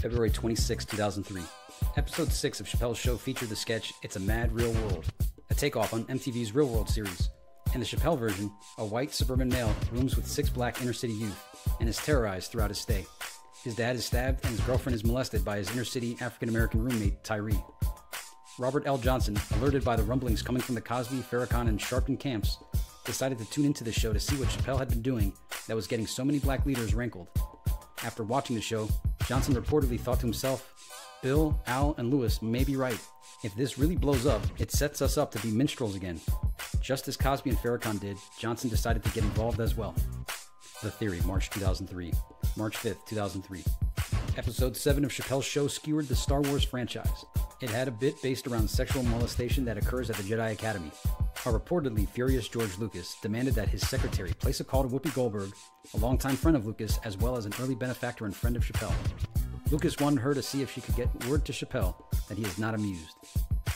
February 26, 2003. Episode 6 of Chappelle's show featured the sketch It's a Mad Real World, a takeoff on MTV's Real World series. In the Chappelle version, a white suburban male rooms with 6 black inner-city youth and is terrorized throughout his stay. His dad is stabbed and his girlfriend is molested by his inner-city African-American roommate, Tyree. Robert L. Johnson, alerted by the rumblings coming from the Cosby, Farrakhan, and Sharpton camps, decided to tune into the show to see what Chappelle had been doing that was getting so many black leaders rankled. After watching the show, Johnson reportedly thought to himself, Bill, Al, and Lewis may be right. If this really blows up, it sets us up to be minstrels again. Just as Cosby and Farrakhan did, Johnson decided to get involved as well. The Theory, March 2003. March 5th, 2003. Episode 7 of Chappelle's show skewered the Star Wars franchise. It had a bit based around sexual molestation that occurs at the Jedi Academy. A reportedly furious George Lucas demanded that his secretary place a call to Whoopi Goldberg, a longtime friend of Lucas as well as an early benefactor and friend of Chappelle. Lucas wanted her to see if she could get word to Chappelle that he is not amused.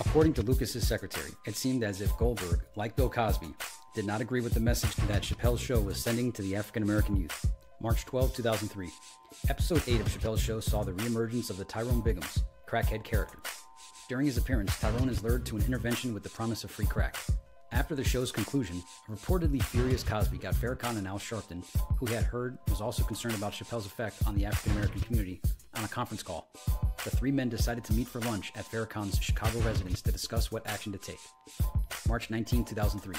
According to Lucas's secretary, it seemed as if Goldberg, like Bill Cosby, did not agree with the message that Chappelle's show was sending to the African-American youth. March 12, 2003. Episode 8 of Chappelle's show saw the reemergence of the Tyrone Biggums, crackhead character. During his appearance, Tyrone is lured to an intervention with the promise of free crack. After the show's conclusion, a reportedly furious Cosby got Farrakhan and Al Sharpton, who he had heard was also concerned about Chappelle's effect on the African-American community, on a conference call. The 3 men decided to meet for lunch at Farrakhan's Chicago residence to discuss what action to take. March 19, 2003.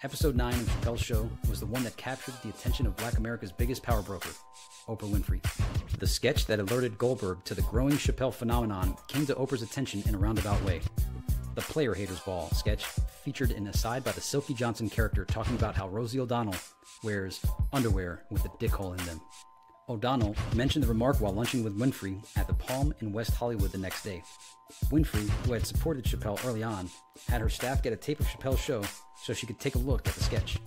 Episode 9 of Chappelle's show was the one that captured the attention of Black America's biggest power broker, Oprah Winfrey. The sketch that alerted Goldberg to the growing Chappelle phenomenon came to Oprah's attention in a roundabout way. The Player Haters Ball sketch featured an aside by the Silky Johnson character talking about how Rosie O'Donnell wears underwear with a dick hole in them. O'Donnell mentioned the remark while lunching with Winfrey at the Palm in West Hollywood the next day. Winfrey, who had supported Chappelle early on, had her staff get a tape of Chappelle's show so she could take a look at the sketch.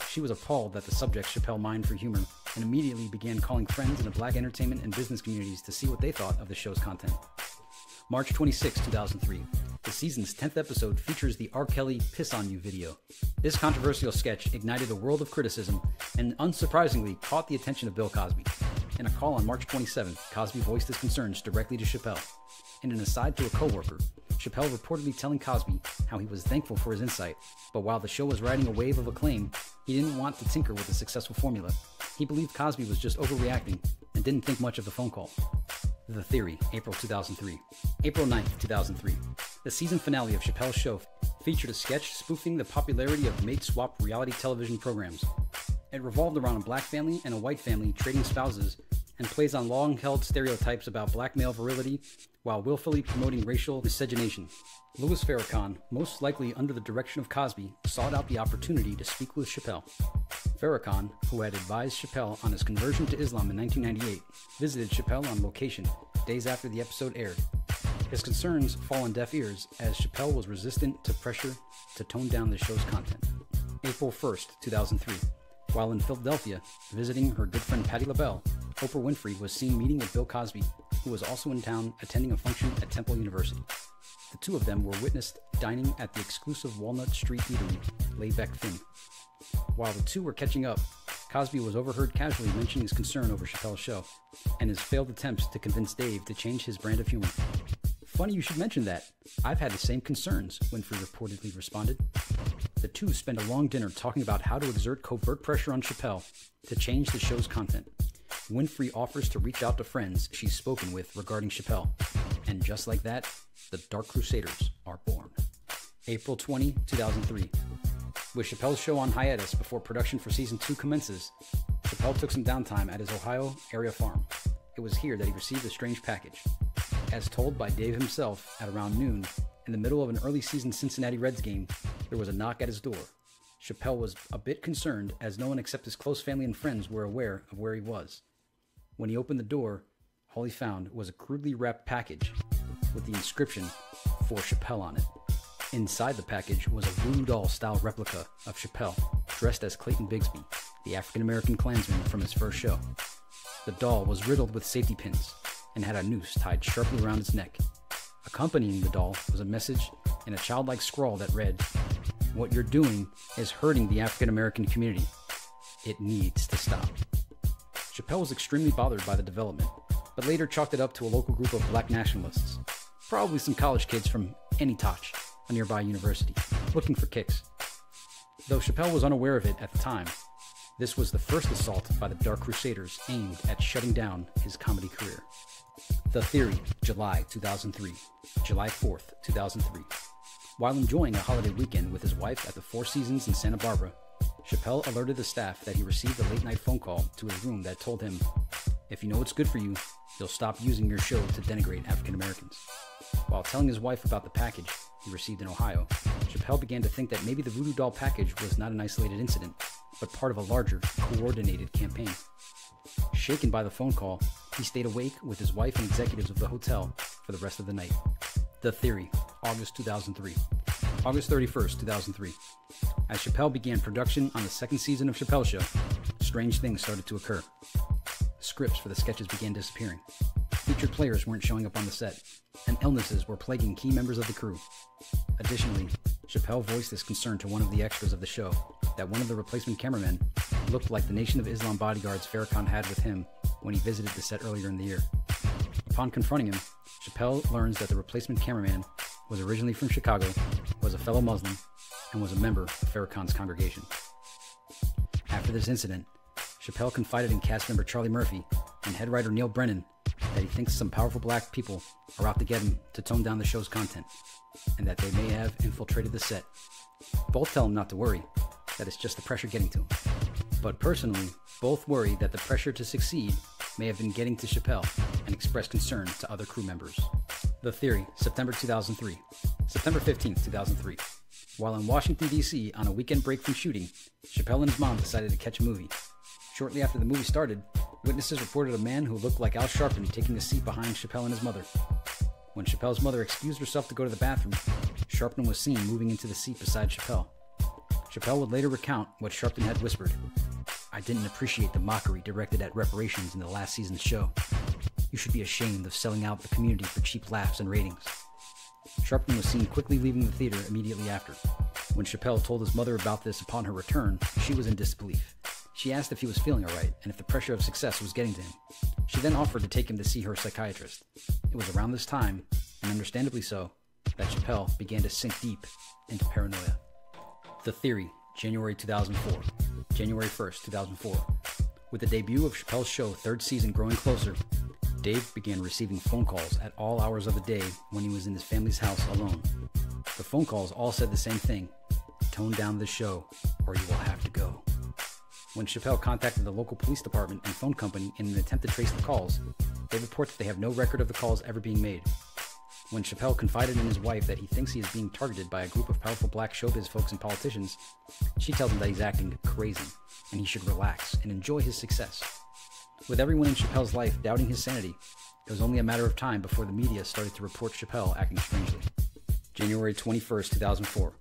She was appalled that the subject Chappelle mined for humor and immediately began calling friends in the black entertainment and business communities to see what they thought of the show's content. March 26, 2003. The season's 10th episode features the R. Kelly Piss on You video. This controversial sketch ignited a world of criticism and unsurprisingly caught the attention of Bill Cosby. In a call on March 27th, Cosby voiced his concerns directly to Chappelle. In an aside to a coworker, Chappelle reportedly telling Cosby how he was thankful for his insight, but while the show was riding a wave of acclaim, he didn't want to tinker with the successful formula. He believed Cosby was just overreacting and didn't think much of the phone call. The Theory, April 2003. April 9th, 2003. The season finale of Chappelle's show featured a sketch spoofing the popularity of mate-swap reality television programs. It revolved around a black family and a white family trading spouses and plays on long-held stereotypes about black male virility while willfully promoting racial miscegenation. Louis Farrakhan, most likely under the direction of Cosby, sought out the opportunity to speak with Chappelle. Farrakhan, who had advised Chappelle on his conversion to Islam in 1998, visited Chappelle on location days after the episode aired. His concerns fall on deaf ears as Chappelle was resistant to pressure to tone down the show's content. April 1st, 2003. While in Philadelphia, visiting her good friend Patti LaBelle, Oprah Winfrey was seen meeting with Bill Cosby, who was also in town attending a function at Temple University. The two of them were witnessed dining at the exclusive Walnut Street eatery, Layback Thing. While the two were catching up, Cosby was overheard casually mentioning his concern over Chappelle's show and his failed attempts to convince Dave to change his brand of humor. Funny you should mention that. I've had the same concerns, Winfrey reportedly responded. The two spend a long dinner talking about how to exert covert pressure on Chappelle to change the show's content. Winfrey offers to reach out to friends she's spoken with regarding Chappelle. And just like that, the Dark Crusaders are born. April 20, 2003. With Chappelle's show on hiatus before production for season 2 commences, Chappelle took some downtime at his Ohio area farm. It was here that he received a strange package. As told by Dave himself at around noon, in the middle of an early season Cincinnati Reds game, there was a knock at his door. Chappelle was a bit concerned as no one except his close family and friends were aware of where he was. When he opened the door, all he found was a crudely wrapped package with the inscription, "For Chappelle" on it. Inside the package was a voodoo doll-style replica of Chappelle, dressed as Clayton Bigsby, the African-American Klansman from his first show. The doll was riddled with safety pins and had a noose tied sharply around its neck. Accompanying the doll was a message in a childlike scrawl that read, "What you're doing is hurting the African-American community. It needs to stop." Chappelle was extremely bothered by the development. but later chalked it up to a local group of black nationalists, probably some college kids from Anytoch, a nearby university, looking for kicks. Though Chappelle was unaware of it at the time, this was the first assault by the Dark Crusaders aimed at shutting down his comedy career. The Theory, July 2003, July 4th, 2003. While enjoying a holiday weekend with his wife at the Four Seasons in Santa Barbara, Chappelle alerted the staff that he received a late-night phone call to his room that told him, "If you know what's good for you, you'll stop using your show to denigrate African Americans." While telling his wife about the package he received in Ohio, Chappelle began to think that maybe the voodoo doll package was not an isolated incident, but part of a larger, coordinated campaign. Shaken by the phone call, he stayed awake with his wife and executives of the hotel for the rest of the night. The Theory, August 2003. August 31st, 2003. As Chappelle began production on the second season of Chappelle Show, strange things started to occur. Scripts for the sketches began disappearing. Featured players weren't showing up on the set, and illnesses were plaguing key members of the crew. Additionally, Chappelle voiced his concern to one of the extras of the show that one of the replacement cameramen looked like the Nation of Islam bodyguards Farrakhan had with him when he visited the set earlier in the year. Upon confronting him, Chappelle learns that the replacement cameraman was originally from Chicago, was a fellow Muslim, and was a member of Farrakhan's congregation. After this incident, Chappelle confided in cast member Charlie Murphy and head writer Neil Brennan that he thinks some powerful black people are out to get him to tone down the show's content, and that they may have infiltrated the set. Both tell him not to worry, that it's just the pressure getting to him. But personally, both worry that the pressure to succeed may have been getting to Chappelle and express concern to other crew members. The Theory, September 2003. September 15th, 2003. While in Washington, D.C. on a weekend break from shooting, Chappelle and his mom decided to catch a movie. Shortly after the movie started, witnesses reported a man who looked like Al Sharpton taking a seat behind Chappelle and his mother. When Chappelle's mother excused herself to go to the bathroom, Sharpton was seen moving into the seat beside Chappelle. Chappelle would later recount what Sharpton had whispered. "I didn't appreciate the mockery directed at reparations in the last season's show. You should be ashamed of selling out the community for cheap laughs and ratings." Sharpton was seen quickly leaving the theater immediately after. When Chappelle told his mother about this upon her return, she was in disbelief. She asked if he was feeling alright and if the pressure of success was getting to him. She then offered to take him to see her psychiatrist. It was around this time, and understandably so, that Chappelle began to sink deep into paranoia. The Theory, January 2004. January 1st, 2004. With the debut of Chappelle's show third season growing closer, Dave began receiving phone calls at all hours of the day when he was in his family's house alone. The phone calls all said the same thing: "Tone down the show, or you will have to go." When Chappelle contacted the local police department and phone company in an attempt to trace the calls, they report that they have no record of the calls ever being made. When Chappelle confided in his wife that he thinks he is being targeted by a group of powerful black showbiz folks and politicians, she tells him that he's acting crazy and he should relax and enjoy his success. With everyone in Chappelle's life doubting his sanity, it was only a matter of time before the media started to report Chappelle acting strangely. January 21st, 2004.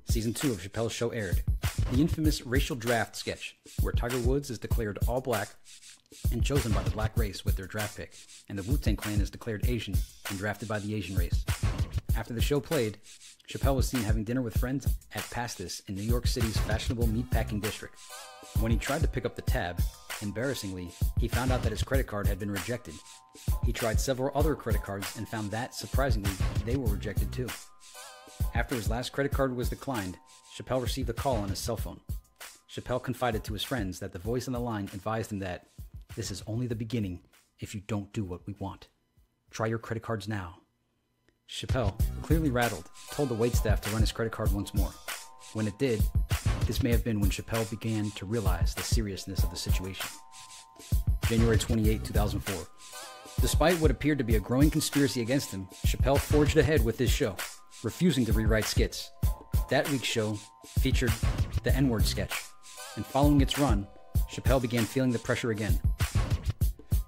Season 2 of Chappelle's show aired. The infamous racial draft sketch, where Tiger Woods is declared all black and chosen by the black race with their draft pick, and the Wu-Tang Clan is declared Asian and drafted by the Asian race. After the show played, Chappelle was seen having dinner with friends at Pastis in New York City's fashionable meatpacking district. When he tried to pick up the tab, embarrassingly, he found out that his credit card had been rejected. He tried several other credit cards and found that, surprisingly, they were rejected too. After his last credit card was declined, Chappelle received a call on his cell phone. Chappelle confided to his friends that the voice on the line advised him that, "This is only the beginning if you don't do what we want. Try your credit cards now." Chappelle, clearly rattled, told the waitstaff to run his credit card once more. When it did, this may have been when Chappelle began to realize the seriousness of the situation. January 28, 2004. Despite what appeared to be a growing conspiracy against him, Chappelle forged ahead with his show, refusing to rewrite skits. That week's show featured the N-word sketch, and following its run, Chappelle began feeling the pressure again.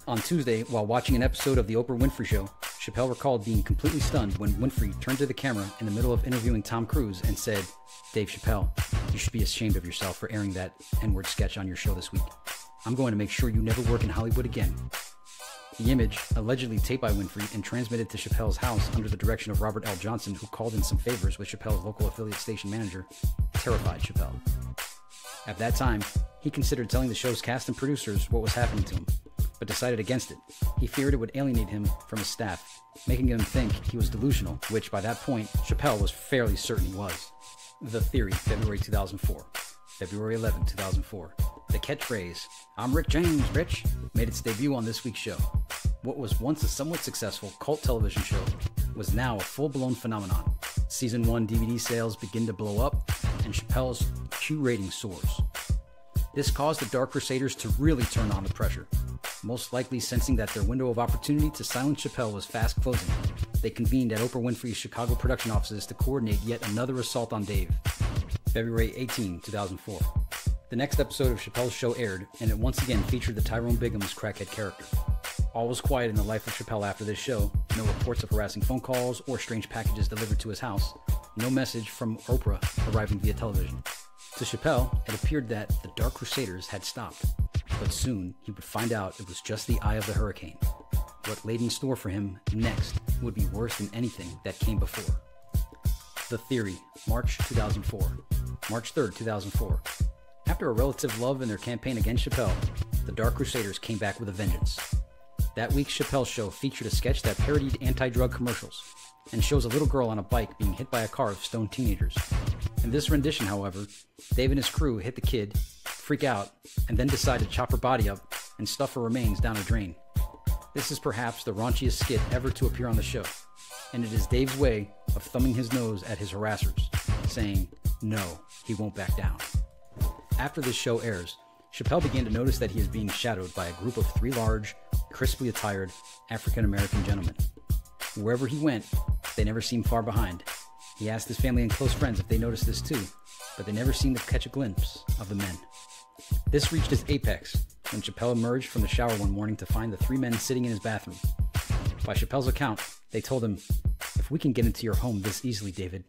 On Tuesday, while watching an episode of The Oprah Winfrey Show, Chappelle recalled being completely stunned when Winfrey turned to the camera in the middle of interviewing Tom Cruise and said, "Dave Chappelle, you should be ashamed of yourself for airing that N-word sketch on your show this week. I'm going to make sure you never work in Hollywood again." The image, allegedly taped by Winfrey and transmitted to Chappelle's house under the direction of Robert L. Johnson, who called in some favors with Chappelle's local affiliate station manager, terrified Chappelle. At that time, he considered telling the show's cast and producers what was happening to him, but decided against it. He feared it would alienate him from his staff, making him think he was delusional, which by that point, Chappelle was fairly certain he was. The Theory, February 2004. February 11, 2004. The catchphrase, "I'm Rick James, Rich," made its debut on this week's show. What was once a somewhat successful cult television show was now a full-blown phenomenon. Season 1 DVD sales begin to blow up, and Chappelle's Q rating soars. This caused the Dark Crusaders to really turn on the pressure. Most likely sensing that their window of opportunity to silence Chappelle was fast closing, they convened at Oprah Winfrey's Chicago production offices to coordinate yet another assault on Dave. February 18, 2004. The next episode of Chappelle's show aired, and it once again featured the Tyrone Bigham's crackhead character. All was quiet in the life of Chappelle after this show. No reports of harassing phone calls or strange packages delivered to his house. No message from Oprah arriving via television. To Chappelle, it appeared that the Dark Crusaders had stopped. But soon, he would find out it was just the eye of the hurricane. What laid in store for him next would be worse than anything that came before. The Theory, March 2004. March 3rd, 2004. After a relative lull in their campaign against Chappelle, the Dark Crusaders came back with a vengeance. That week's Chappelle show featured a sketch that parodied anti-drug commercials and shows a little girl on a bike being hit by a car of stoned teenagers. In this rendition, however, Dave and his crew hit the kid, freak out, and then decide to chop her body up and stuff her remains down a drain. This is perhaps the raunchiest skit ever to appear on the show, and it is Dave's way of thumbing his nose at his harassers, saying, no, he won't back down. After this show airs, Chappelle began to notice that he is being shadowed by a group of 3 large, crisply attired African-American gentlemen. Wherever he went, they never seemed far behind. He asked his family and close friends if they noticed this too, but they never seemed to catch a glimpse of the men. This reached its apex when Chappelle emerged from the shower one morning to find the 3 men sitting in his bathroom. By Chappelle's account, they told him, "If we can get into your home this easily, David,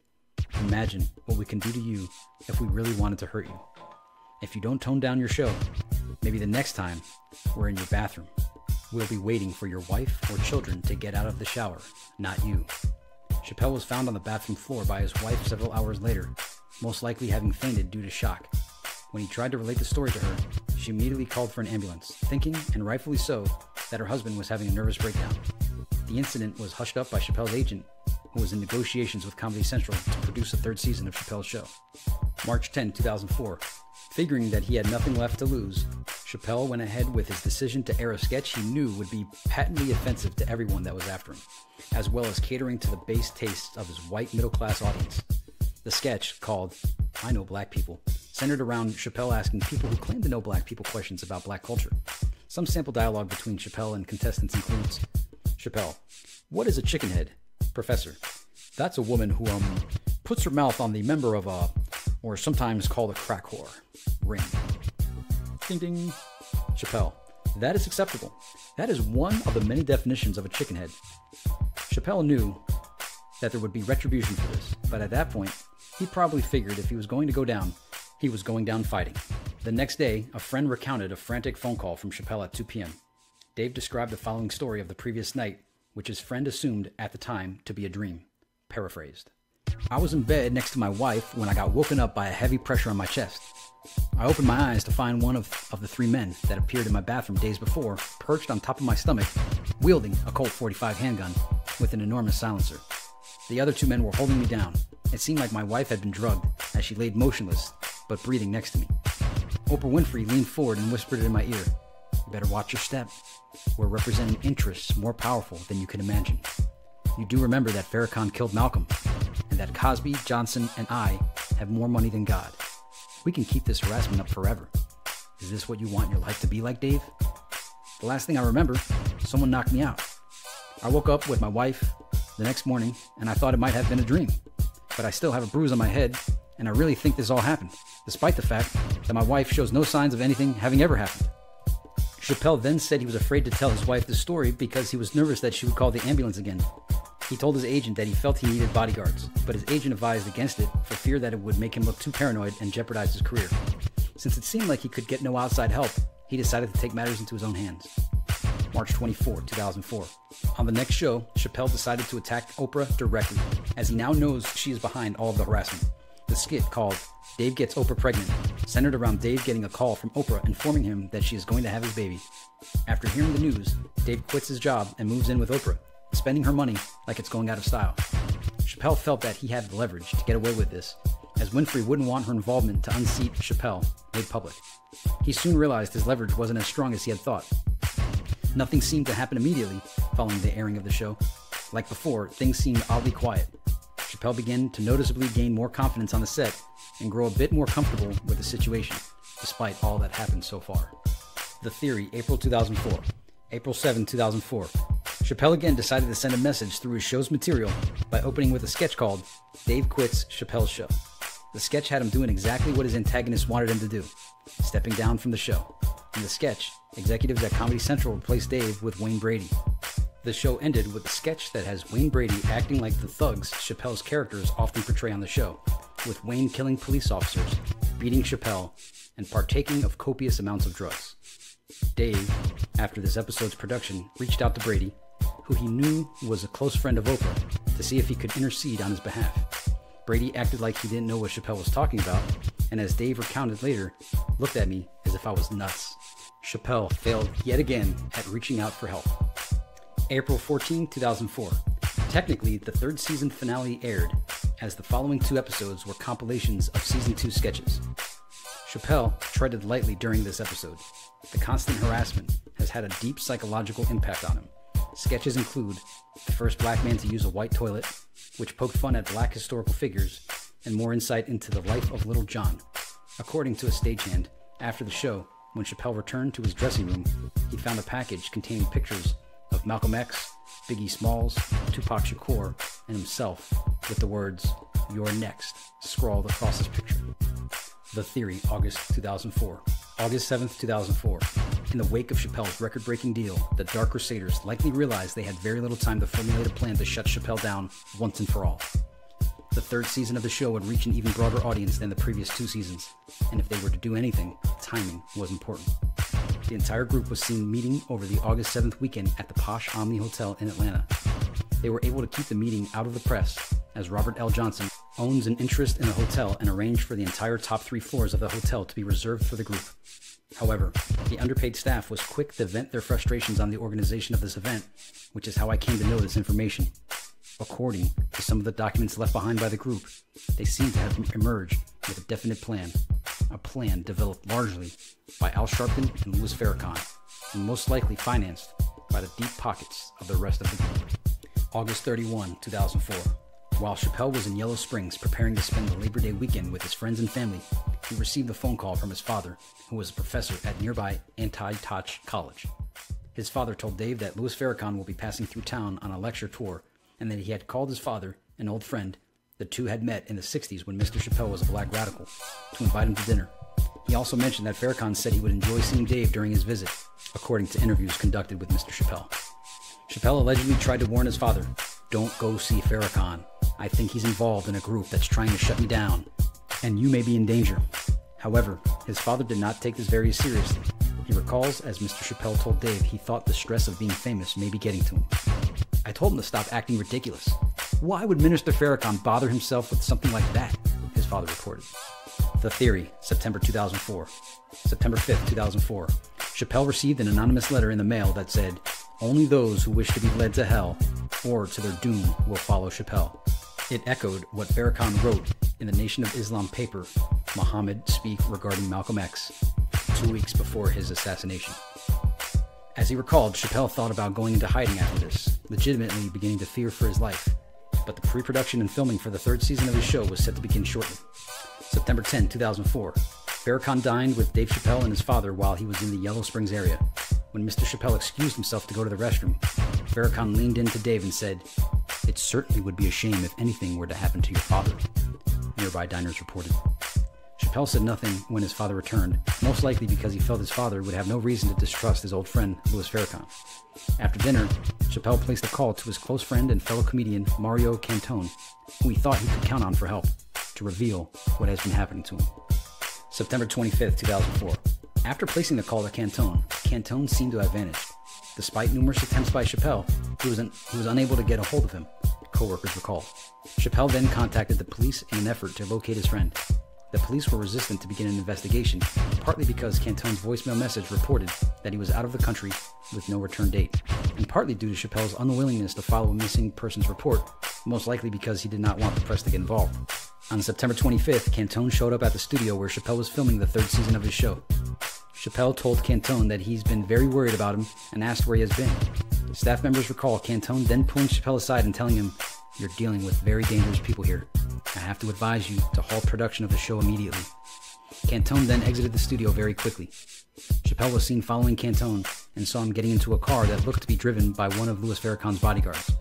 imagine what we can do to you if we really wanted to hurt you. If you don't tone down your show, maybe the next time we're in your bathroom, we'll be waiting for your wife or children to get out of the shower, not you." Chappelle was found on the bathroom floor by his wife several hours later, most likely having fainted due to shock. When he tried to relate the story to her, she immediately called for an ambulance, thinking, and rightfully so, that her husband was having a nervous breakdown. The incident was hushed up by Chappelle's agent, who was in negotiations with Comedy Central to produce a 3rd season of Chappelle's show. March 10, 2004. Figuring that he had nothing left to lose, Chappelle went ahead with his decision to air a sketch he knew would be patently offensive to everyone that was after him, as well as catering to the base tastes of his white middle-class audience. The sketch, called I Know Black People, centered around Chappelle asking people who claim to know black people questions about black culture. Some sample dialogue between Chappelle and contestants includes, Chappelle: "What is a chicken head?" Professor: "That's a woman who puts her mouth on the member of a, or sometimes called a crack whore, ring." Ding ding. Chappelle: "That is acceptable. That is one of the many definitions of a chicken head." Chappelle knew that there would be retribution for this, but at that point, he probably figured if he was going to go down, he was going down fighting. The next day, a friend recounted a frantic phone call from Chappelle at 2 p.m. Dave described the following story of the previous night, which his friend assumed at the time to be a dream. Paraphrased: "I was in bed next to my wife when I got woken up by a heavy pressure on my chest. I opened my eyes to find one of the 3 men that appeared in my bathroom days before, perched on top of my stomach, wielding a Colt 45 handgun with an enormous silencer. The other 2 men were holding me down. It seemed like my wife had been drugged, as she laid motionless, but breathing next to me. Oprah Winfrey leaned forward and whispered in my ear, 'You better watch your step. We're representing interests more powerful than you can imagine. You do remember that Farrakhan killed Malcolm, and that Cosby, Johnson, and I have more money than God. We can keep this harassment up forever. Is this what you want your life to be like, Dave?' The last thing I remember, someone knocked me out. I woke up with my wife the next morning, and I thought it might have been a dream. But I still have a bruise on my head, and I really think this all happened, despite the fact that my wife shows no signs of anything having ever happened." Chappelle then said he was afraid to tell his wife the story because he was nervous that she would call the ambulance again. He told his agent that he felt he needed bodyguards, but his agent advised against it for fear that it would make him look too paranoid and jeopardize his career. Since it seemed like he could get no outside help, he decided to take matters into his own hands. March 24, 2004. On the next show, Chappelle decided to attack Oprah directly, as he now knows she is behind all of the harassment. The skit, called Dave gets Oprah pregnant, centered around Dave getting a call from Oprah informing him that she is going to have his baby. After hearing the news, Dave quits his job and moves in with Oprah, spending her money like it's going out of style. Chappelle felt that he had the leverage to get away with this, as Winfrey wouldn't want her involvement to unseat Chappelle made public. He soon realized his leverage wasn't as strong as he had thought. Nothing seemed to happen immediately following the airing of the show. Like before, things seemed oddly quiet. Chappelle began to noticeably gain more confidence on the set and grow a bit more comfortable with the situation, despite all that happened so far. The Theory, April 2004. April 7, 2004. Chappelle again decided to send a message through his show's material by opening with a sketch called Dave Quits Chappelle's Show. The sketch had him doing exactly what his antagonist wanted him to do, stepping down from the show. In the sketch, executives at Comedy Central replaced Dave with Wayne Brady. The show ended with a sketch that has Wayne Brady acting like the thugs Chappelle's characters often portray on the show, with Wayne killing police officers, beating Chappelle, and partaking of copious amounts of drugs. Dave, after this episode's production, reached out to Brady, who he knew was a close friend of Oprah, to see if he could intercede on his behalf. Brady acted like he didn't know what Chappelle was talking about, and as Dave recounted later, looked at me as if I was nuts. Chappelle failed yet again at reaching out for help. April 14, 2004. Technically, the third season finale aired, as the following two episodes were compilations of season 2 sketches. Chappelle treaded lightly during this episode. The constant harassment has had a deep psychological impact on him. Sketches include the first black man to use a white toilet, which poked fun at black historical figures, and more insight into the life of Little John. According to a stagehand, after the show, when Chappelle returned to his dressing room, he found a package containing pictures of Malcolm X, Biggie Smalls, Tupac Shakur, and himself, with the words, "You're next," scrawled across his picture. The Theory, August 2004. August 7th, 2004. In the wake of Chappelle's record-breaking deal, the Dark Crusaders likely realized they had very little time to formulate a plan to shut Chappelle down once and for all. The third season of the show would reach an even broader audience than the previous 2 seasons, and if they were to do anything, timing was important. The entire group was seen meeting over the August 7th weekend at the posh Omni Hotel in Atlanta. They were able to keep the meeting out of the press, as Robert L. Johnson owns an interest in the hotel and arranged for the entire top 3 floors of the hotel to be reserved for the group. However, the underpaid staff was quick to vent their frustrations on the organization of this event, which is how I came to know this information. According to some of the documents left behind by the group, they seem to have emerged with a definite plan, a plan developed largely by Al Sharpton and Louis Farrakhan, and most likely financed by the deep pockets of the rest of the group. August 31, 2004. While Chappelle was in Yellow Springs preparing to spend the Labor Day weekend with his friends and family, he received a phone call from his father, who was a professor at nearby Anti-Touch College. His father told Dave that Louis Farrakhan will be passing through town on a lecture tour, and that he had called his father, an old friend. The two had met in the 60s when Mr. Chappelle was a black radical, to invite him to dinner. He also mentioned that Farrakhan said he would enjoy seeing Dave during his visit, according to interviews conducted with Mr. Chappelle. Chappelle allegedly tried to warn his father, "Don't go see Farrakhan. I think he's involved in a group that's trying to shut me down, and you may be in danger." However, his father did not take this very seriously. He recalls, as Mr. Chappelle told Dave, he thought the stress of being famous may be getting to him. "I told him to stop acting ridiculous. Why would Minister Farrakhan bother himself with something like that?" his father reported. The Theory, September 2004. September 5th, 2004. Chappelle received an anonymous letter in the mail that said, "Only those who wish to be led to hell or to their doom will follow Chappelle." It echoed what Farrakhan wrote in the Nation of Islam paper, Muhammad Speak Regarding Malcolm X, 2 weeks before his assassination. As he recalled, Chappelle thought about going into hiding after this, legitimately beginning to fear for his life. But the pre-production and filming for the third season of his show was set to begin shortly. September 10, 2004. Farrakhan dined with Dave Chappelle and his father while he was in the Yellow Springs area. When Mr. Chappelle excused himself to go to the restroom, Farrakhan leaned in to Dave and said, "It certainly would be a shame if anything were to happen to your father," nearby diners reported. Chappelle said nothing when his father returned, most likely because he felt his father would have no reason to distrust his old friend, Louis Farrakhan. After dinner, Chappelle placed a call to his close friend and fellow comedian Mario Cantone, who he thought he could count on for help, to reveal what has been happening to him. September 25th, 2004. After placing the call to Cantone, Cantone seemed to have vanished. Despite numerous attempts by Chappelle, he was unable to get a hold of him, co-workers recall. Chappelle then contacted the police in an effort to locate his friend. The police were resistant to begin an investigation, partly because Cantone's voicemail message reported that he was out of the country with no return date, and partly due to Chappelle's unwillingness to follow a missing persons report, most likely because he did not want the press to get involved. On September 25th, Cantone showed up at the studio where Chappelle was filming the third season of his show. Chappelle told Cantone that he's been very worried about him and asked where he has been. Staff members recall Cantone then pulling Chappelle aside and telling him, "You're dealing with very dangerous people here. I have to advise you to halt production of the show immediately." Cantone then exited the studio very quickly. Chappelle was seen following Cantone and saw him getting into a car that looked to be driven by one of Louis Farrakhan's bodyguards.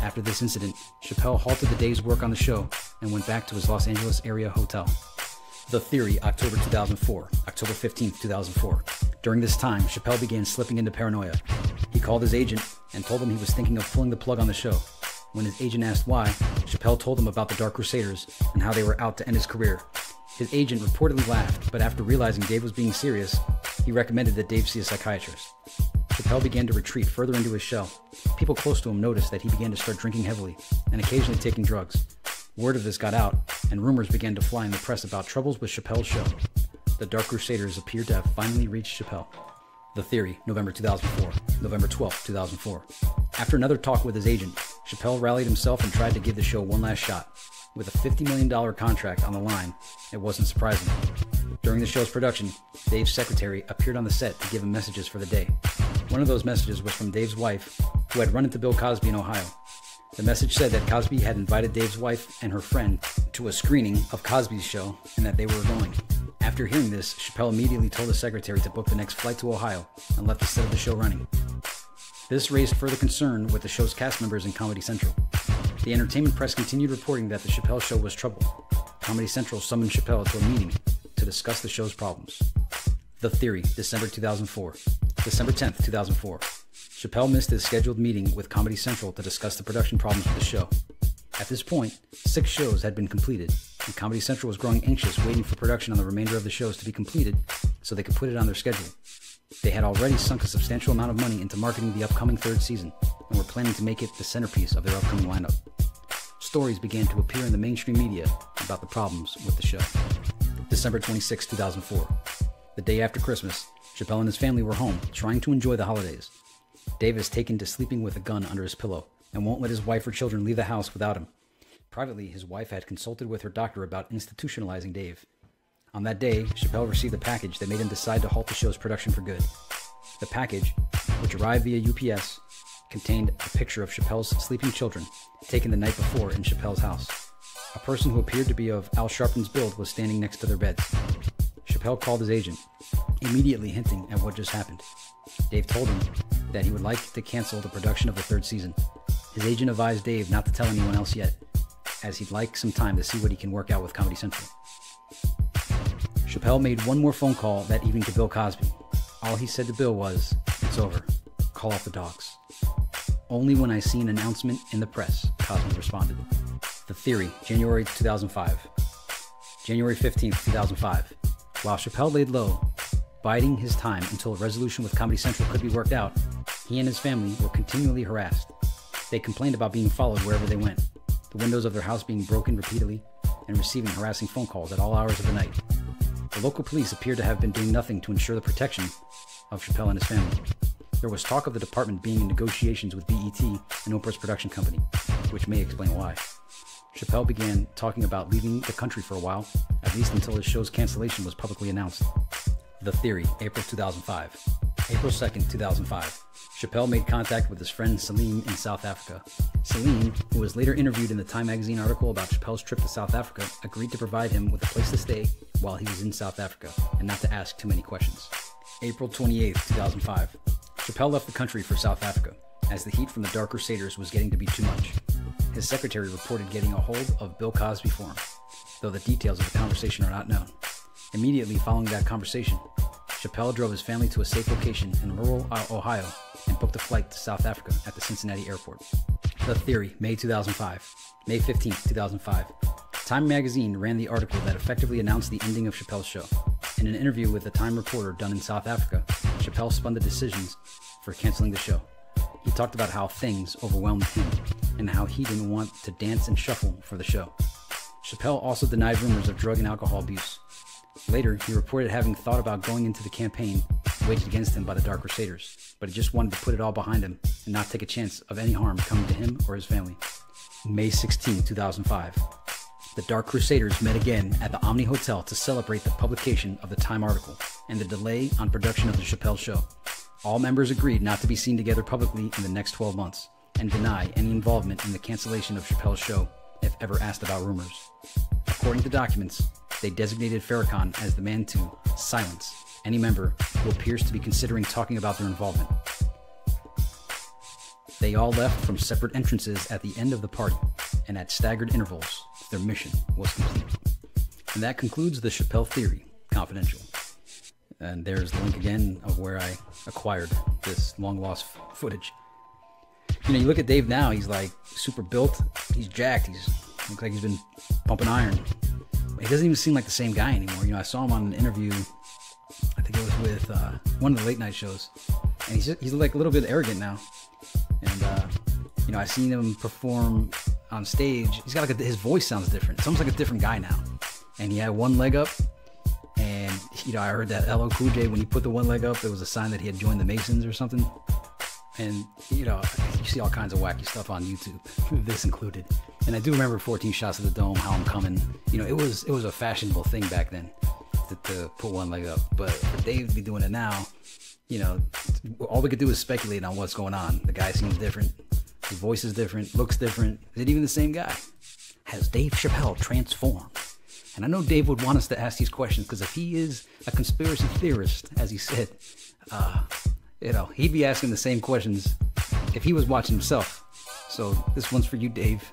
After this incident, Chappelle halted the day's work on the show and went back to his Los Angeles area hotel. The Theory, October 2004, October 15th, 2004. During this time, Chappelle began slipping into paranoia. He called his agent and told him he was thinking of pulling the plug on the show. When his agent asked why, Chappelle told him about the Dark Crusaders and how they were out to end his career. His agent reportedly laughed, but after realizing Dave was being serious, he recommended that Dave see a psychiatrist. Chappelle began to retreat further into his shell. People close to him noticed that he began to start drinking heavily and occasionally taking drugs. Word of this got out, and rumors began to fly in the press about troubles with Chappelle's show. The Dark Crusaders appeared to have finally reached Chappelle. The Theory, November 2004, November 12, 2004. After another talk with his agent, Chappelle rallied himself and tried to give the show one last shot. With a $50 million contract on the line, it wasn't surprising. During the show's production, Dave's secretary appeared on the set to give him messages for the day. One of those messages was from Dave's wife, who had run into Bill Cosby in Ohio. The message said that Cosby had invited Dave's wife and her friend to a screening of Cosby's show and that they were going. After hearing this, Chappelle immediately told his secretary to book the next flight to Ohio and left the set of the show running. This raised further concern with the show's cast members and Comedy Central. The entertainment press continued reporting that the Chappelle show was trouble. Comedy Central summoned Chappelle to a meeting to discuss the show's problems. The Theory, December 2004. December 10th, 2004. Chappelle missed his scheduled meeting with Comedy Central to discuss the production problems with the show. At this point, 6 shows had been completed, and Comedy Central was growing anxious, waiting for production on the remainder of the shows to be completed so they could put it on their schedule. They had already sunk a substantial amount of money into marketing the upcoming third season, and were planning to make it the centerpiece of their upcoming lineup. Stories began to appear in the mainstream media about the problems with the show. December 26, 2004. The day after Christmas, Chappelle and his family were home, trying to enjoy the holidays. Dave is taken to sleeping with a gun under his pillow and won't let his wife or children leave the house without him. Privately, his wife had consulted with her doctor about institutionalizing Dave. On that day, Chappelle received a package that made him decide to halt the show's production for good. The package, which arrived via UPS, contained a picture of Chappelle's sleeping children, taken the night before in Chappelle's house. A person who appeared to be of Al Sharpton's build was standing next to their beds. Chappelle called his agent, immediately hinting at what just happened. Dave told him that he would like to cancel the production of the third season. His agent advised Dave not to tell anyone else yet, as he'd like some time to see what he can work out with Comedy Central. Chappelle made one more phone call that evening to Bill Cosby. All he said to Bill was, "It's over. Call off the dogs." "Only when I see an announcement in the press," Cosby responded. The Theory, January 2005. January 15th, 2005. While Chappelle laid low, biding his time until a resolution with Comedy Central could be worked out, he and his family were continually harassed. They complained about being followed wherever they went, the windows of their house being broken repeatedly, and receiving harassing phone calls at all hours of the night. The local police appeared to have been doing nothing to ensure the protection of Chappelle and his family. There was talk of the department being in negotiations with BET and Oprah's production company, which may explain why. Chappelle began talking about leaving the country for a while, at least until his show's cancellation was publicly announced. The Theory, April 2005. April 2nd, 2005. Chappelle made contact with his friend Salim in South Africa. Salim, who was later interviewed in the Time magazine article about Chappelle's trip to South Africa, agreed to provide him with a place to stay while he was in South Africa, and not to ask too many questions. April 28th, 2005. Chappelle left the country for South Africa, as the heat from the Dark Crusaders was getting to be too much. His secretary reported getting a hold of Bill Cosby for him, though the details of the conversation are not known. Immediately following that conversation, Chappelle drove his family to a safe location in rural Ohio and booked a flight to South Africa at the Cincinnati airport. The Theory, May 2005. May 15th, 2005. Time magazine ran the article that effectively announced the ending of Chappelle's show. In an interview with a Time reporter done in South Africa, Chappelle spun the decisions for canceling the show. He talked about how things overwhelmed him and how he didn't want to dance and shuffle for the show. Chappelle also denied rumors of drug and alcohol abuse. Later, he reported having thought about going into the campaign waged against him by the Dark Crusaders, but he just wanted to put it all behind him and not take a chance of any harm coming to him or his family. May 16, 2005. The Dark Crusaders met again at the Omni Hotel to celebrate the publication of the Time article and the delay on production of the Chappelle Show. All members agreed not to be seen together publicly in the next 12 months and deny any involvement in the cancellation of Chappelle's show if ever asked about rumors. According to documents, they designated Farrakhan as the man to silence any member who appears to be considering talking about their involvement. They all left from separate entrances at the end of the party, and at staggered intervals, their mission was complete. And that concludes the Chappelle Theory, Confidential. And there's the link again of where I acquired this long-lost footage. You know, you look at Dave now, he's like super built, he's jacked, looks like he's been pumping iron. He doesn't even seem like the same guy anymore. You know, I saw him on an interview, I think it was with one of the late night shows, and he's like a little bit arrogant now. And you know, I seen him perform on stage. He's got like his voice sounds different. It's almost like a different guy now. And he had one leg up, and you know, I heard that LL Cool J, when he put the one leg up, it was a sign that he had joined the Masons or something. And you know, you see all kinds of wacky stuff on YouTube, this included. And I do remember 14 Shots of the Dome, How I'm Coming. You know, it was a fashionable thing back then to put one leg up. But for Dave to be doing it now, you know, all we could do is speculate on what's going on. The guy seems different. His voice is different, looks different. Is it even the same guy? Has Dave Chappelle transformed? And I know Dave would want us to ask these questions, because if he is a conspiracy theorist, as he said, you know, he'd be asking the same questions if he was watching himself. So this one's for you, Dave.